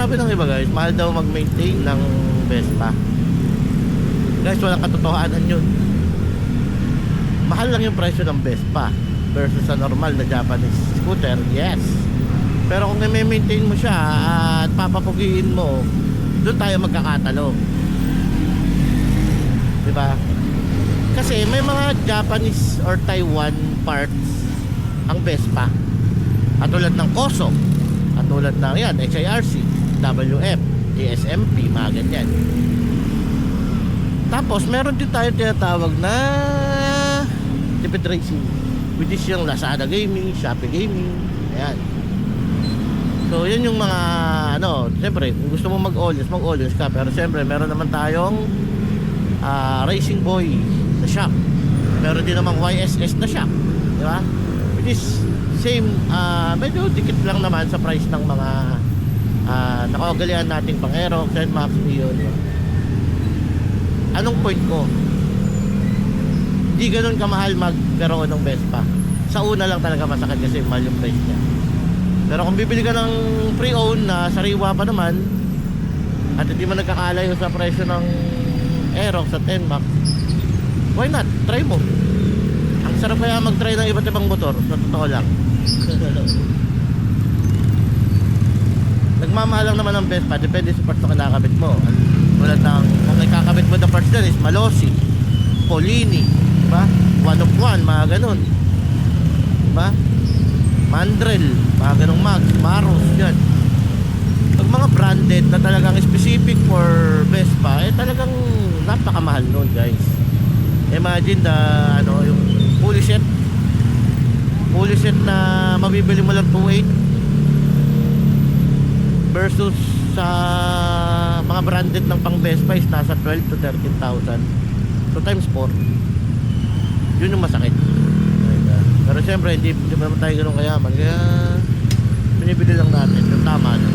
sabi ng iba guys, mahal daw mag-maintain ng Vespa. Guys, walang katotohanan yun. Mahal lang yung presyo ng Vespa versus sa normal na Japanese scooter, yes. Pero kung i-maintain mo siya at papapugiin mo, doon tayo magkakatalo, diba? Kasi may mga Japanese or Taiwan parts ang Vespa, katulad ng Koso, katulad ng yan, HIRC, WF, DSMP, mga ganyan. Tapos meron din tayo tinatawag na tipid racing, which is yung Lazada Gaming, Shopee Gaming, ayan. So yun yung mga ano, siyempre kung gusto mo mag-all-ins ka, pero siyempre meron naman tayong Racing Boy na shop, meron din namang YSS na shop, di ba? Which is same, medyo dikit lang naman sa price ng mga nakakagalian nating pang Aerox, NMAX, yun. Anong point ko? Di ganun kamahal magkaroon ng Vespa. Sa una lang talaga masakit kasi mahal yung price niya. Pero kung bibili ka ng pre-owned na sariwa pa naman at hindi mo nagkakalayo sa presyo ng Aerox at NMAX, why not? Try mo. Ang sarap kaya mag-try ng iba't ibang motor, sa totoo lang. Nagmamahal lang naman ang Vespa, depende sa parts na kinakabit mo. Tulad ng, kung ikakabit mo na parts dyan is Malossi, Polini, diba? One of one, mga ganun, diba? Mandrel, mga ganung Max, Maros, yan. Pag mga branded na talagang specific for Vespa, eh talagang napakamahal nun guys. Imagine ano, yung fully set na mabibili mo lang 2.8 versus sa mga branded ng pang Vespa is nasa 12 to 13,000. So times 4, yun yung masakit. Pero siyempre hindi naman tayo ganun kayaman, kaya binibili lang natin yung tama na.